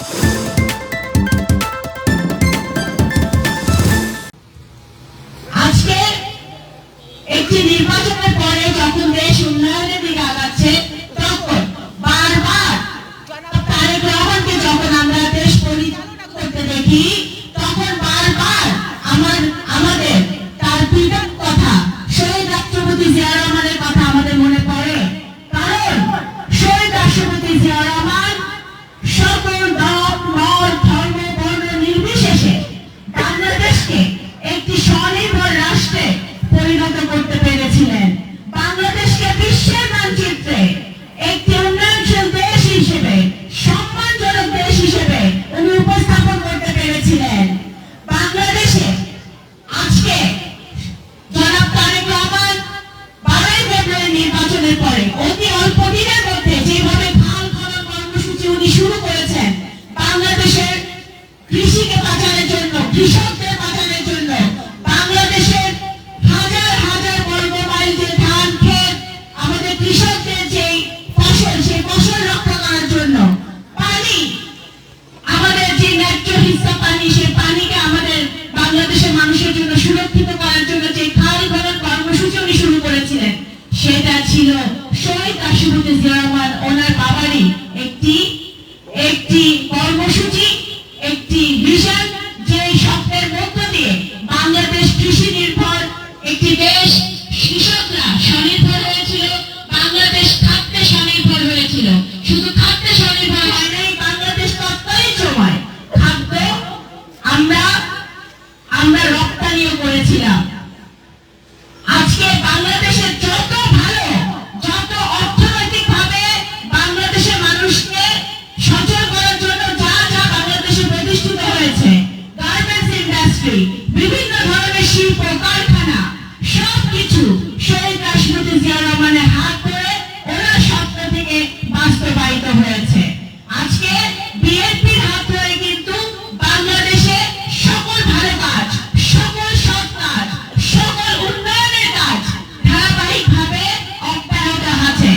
আজকে একটি নির্বাচনের পরে যখন দেশ উন্নয়নের দিকে আগাচ্ছে, তখন বারবার তারেক রহমানকে যখন আমরা দেশ পরিচালনা করতে দেখি, তখন বারবার আমাদের তার প্রিয় কথা শহীদ রাষ্ট্রপতি জিয়া রহমানের কথা আমাদের মনে পড়ে। কারণ শহীদ রাষ্ট্রপতি জিয়া রহমান সকল দল মত ধর্ম বর্ণ নির্বিশেষে বাংলাদেশকে একটি স্বনির্ভর রাষ্ট্রে পরিণত করতে পেরেছিলেন। বাংলাদেশকে বিশ্বের মানচিত্রে একটি উন্নয়নশীল দেশ হিসেবে, সম্মানজনক দেশ হিসেবে উনি উপস্থাপন করতে পেরেছিলেন। বাংলাদেশে আজকে জনাব তারেক রহমান 12 ফেব্রুয়ারি নির্বাচনের পরে অতি অল্প দিনের মধ্যে যেভাবে খাল খনন কর্মসূচি উনি শুরু করেছেন, বাংলাদেশের কৃষিকে বাঁচানোর জন্য, কৃষকদের বাঁচানোর জন্য, বাংলাদেশের হাজার হাজার বর্গ মাইল যে ধান ক্ষেত, আমাদের কৃষকদের যেই ফসল, সেই ফসল রক্ষা করার জন্য, পানি, আমাদের যে ন্যায্য হিস্সা পানি, সেই পানিকে আমাদের বাংলাদেশের মানুষের জন্য সুরক্ষিত করার জন্য যে খাল খনন কর্মসূচি উনি শুরু করেছিলেন, সেটা ছিল শহীদ রাষ্ট্রপতি জিয়া রহমান ওনার বাবারই একটি কর্মসূচি, একটি ভিশন, যে স্বপ্নের মধ্য দিয়ে বাংলাদেশ কৃষি নির্ভর একটি দেশ, কৃষকরা স্বনির্ভর হয়েছিল, বাংলাদেশ খাদ্যে স্বনির্ভর হয়েছিল। শুধু খাদ্যে স্বনির্ভর হয় নাই, বাংলাদেশ তৎকালীন সময় খাদ্য আমরা রপ্তানিও করেছিলাম। আজকে বাংলাদেশের যত ভালো, যত অর্থনৈতিকভাবে বাংলাদেশের মানুষকে সচল করার জন্য যা যা বাংলাদেশে প্রতিষ্ঠিত হয়েছে, গার্মেন্টস ইন্ডাস্ট্রি, বিভিন্ন ধরনের শিল্প কারখানা, সবকিছু শহীদ রাষ্ট্রপতি জিয়া রহমানের হাত ধরে ওনার স্বপ্ন থেকে বাস্তবায়িত হয়েছে। আজকে বিএনপির হাত ধরে কিন্তু বাংলাদেশে সকল ভালো কাজ, সকল সৎ কাজ, সকল উন্নয়নের কাজ ধারাবাহিকভাবে অব্যাহত আছে।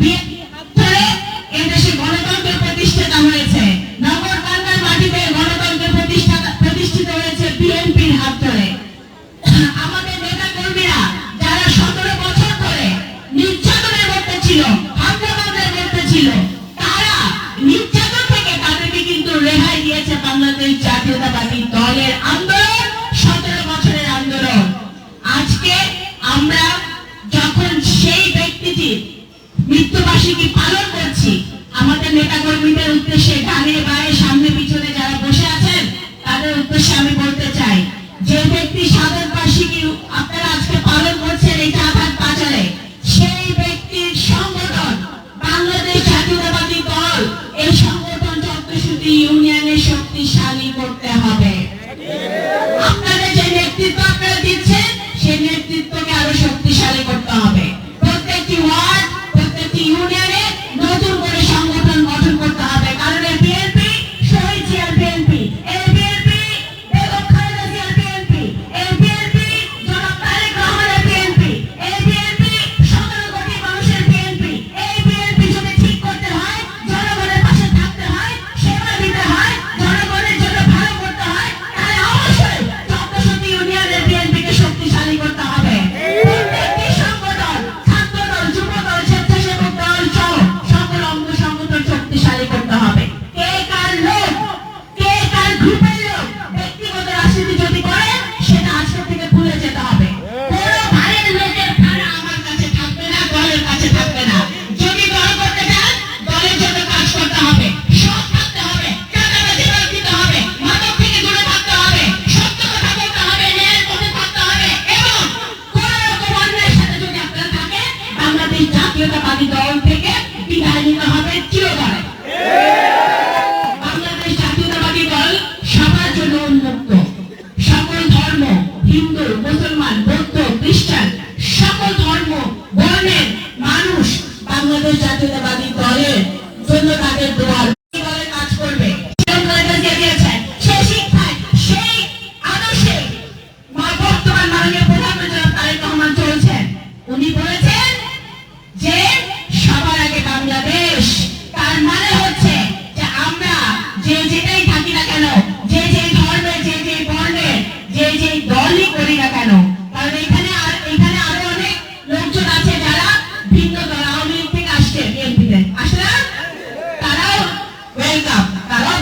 বিএনপির হাত ধরে এদেশে গণতন্ত্র প্রতিষ্ঠিত হয়েছে, নগর বাংলার মাটিতে গণতন্ত্র প্রতিষ্ঠিত হয়েছে বিএনপির হাত ধরে। আমাদের নেতা কর্মীরা যারা 17 বছর ধরে নির্যাতনের মধ্যে ছিল, হামলা-মামলার মধ্যে ছিল, তারা নির্যাতন থেকে তাদেরকে কিন্তু রেহাই দিয়েছে বাংলাদেশ জাতীয়তাবাদী দলের আন্দোলন, 17 বছরের আন্দোলন। আজকে আমরা যখন সেই ব্যক্তিটির মৃত্যুবার্ষিকী পালন করছি, আমাদের নেতা কর্মীদের উদ্দেশ্যে, ডানে বাঁয়ে সামনে পিছনে যারা বসে আছেন, তাদের উদ্দেশ্যে আমি বলতে চাই, যে ব্যক্তি সাধন বার্ষিকী আপনারা আজকে পালন করছেন এই চাঁদার বাজারে, সেই ব্যক্তির সংগঠন বাংলাদেশ জাতীয়তাবাদী দল, এই সংগঠন 14টি ইউনিয়নের শক্তিশালী করতে হবে। আপনাদের যে নেতৃত্ব আপনারা দিচ্ছেন, সেই নেতৃত্বকে আরো শক্তিশালী করতে হবে। প্রত্যেকটি ওয়ার্ড, প্রত্যেকটি ইউনিয়নে নতুন করে সংগঠন গঠন করতে হবে, কারণ এর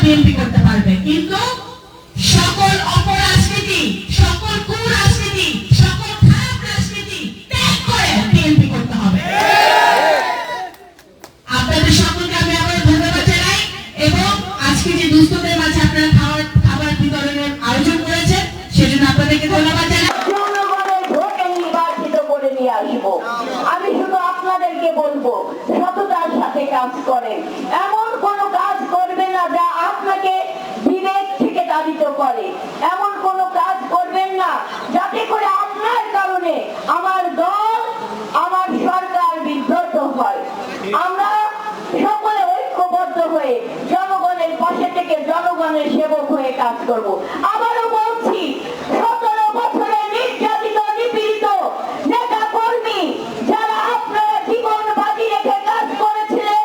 বিএনপি করতে পারবে, কিন্তু সকল অপরাজনীতি, সকল কুরাজনীতি, সকল খারাপ রাজনীতি ত্যাগ করে বিএনপি করতে হবে। আপনাদের সকলকে আমি আবার ধন্যবাদ জানাই এবং আজকে যে দুস্থদের মাঝে আপনারা খাবার বিতরণের আয়োজন করেছেন সেজন্য আপনাদেরকে ধন্যবাদ জানাই। জনগণের ভোটে নির্বাচিত করে নিয়ে আসবো। আমি শুধু আপনাদেরকে বলবো সততার সাথে কাজ করেন, এমন কোন কাজ করবে না যা আপনাকে বিবেক থেকে তাড়িত করে, এমন কোন কাজ করবেন না যাতে করে আপনার কারণে আমার দল, আমার সরকার বিব্রত হয়। আমরা সকলে ঐক্যবদ্ধ হয়ে জনগণের পাশে থেকে জনগণের সেবক হয়ে কাজ করব। আবারও বলছি, 17 বছরে নির্যাতিত নিপীড়িত নেতা কর্মী যারা আপনারা জীবন বাজি রেখে কাজ করেছিলেন,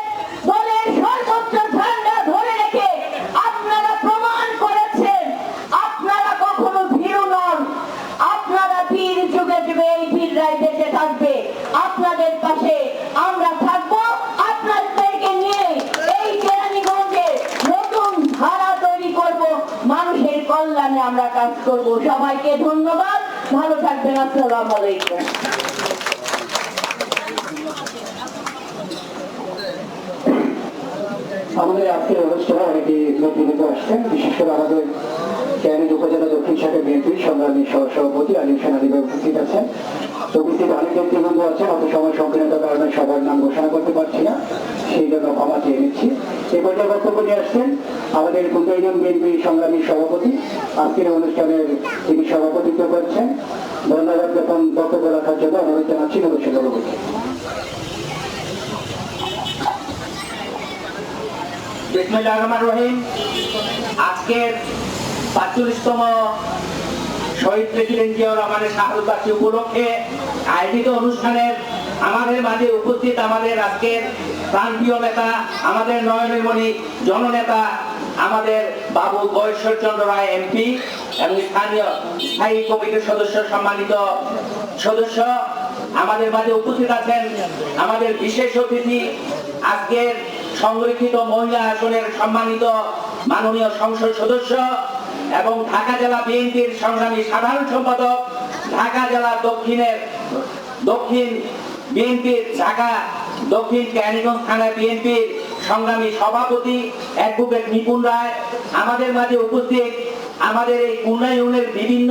দলের সর্বোচ্চ ঝান্ডা ধরে রেখে আপনারা প্রমাণ করেছেন আপনারা কখনো ভীরু নন। আপনারা বীর যুগে যুগে এই বীররাই বেঁচে থাকবে। আপনাদের পাশে আমরা থাকবো। আপনাদেরকে নিয়ে এই কেরানীগঞ্জে নতুন ধারা তৈরি করব, মানুষের কল্যাণে আমরা কাজ করব। সবাইকে ধন্যবাদ, ভালো থাকবেন। আসসালামু আলাইকুম। আমাদের আজকের অনুষ্ঠানে অনেকে নেতৃত্ব আসছেন, বিশেষ করে আমাদের কেরানীগঞ্জ উপজেলা দক্ষিণ শাখা বিএনপির সংগ্রামী সহসভাপতি আলিম সেন আলী ভাই উপস্থিত আছেন। উপস্থিত অনেক নেতৃবৃন্দ আছেন, অত সময় সংকীর্ণতার কারণে সবার নাম ঘোষণা করতে পারছি না, সেই জন্য ক্ষমা চেয়ে নিচ্ছি। এই পর্যায়ে বক্তব্য নিয়ে আসছেন আমাদের কুন্দাইন বিএনপির সংগ্রামী সভাপতি, আজকের অনুষ্ঠানের তিনি সভাপতিত্ব করছেন। ধন্যবাদ জ্ঞাপন বক্তব্য রাখার জন্য অনুরোধ জানাচ্ছি নবীন বাবুকে। বিসমিল্লাহির রহমানির রহিম। আজকের ৪৫তম শহীদ প্রেসিডেন্ট জিয়াউর রহমানের শাহাদত বার্ষিকী উপলক্ষে আয়োজিত অনুষ্ঠানের আমাদের মাঝে উপস্থিত আমাদের আজকের প্রান্তীয় নেতা, আমাদের নয়নের মণি জননেতা, আমাদের বাবু বৈশ্বর চন্দ্র রায় এমপি এবং স্থানীয় স্থায়ী কমিটির সদস্য, সম্মানিত সদস্য আমাদের মাঝে উপস্থিত আছেন। আমাদের বিশেষ অতিথি আজকের সংরক্ষিত মহিলা আসনের সম্মানিত মাননীয় সংসদ সদস্য এবং ঢাকা জেলা বিএনপির সংগ্রামী সাধারণ সম্পাদক, ঢাকা জেলা দক্ষিণ বিএনপির ঢাকা দক্ষিণ কেরানীগঞ্জ থানা বিএনপির সংগ্রামী সভাপতি অ্যাডভোকেট নিপুণ রায়, আমাদের মাঝে উপস্থিত আমাদের এই উন্নয়নের বিভিন্ন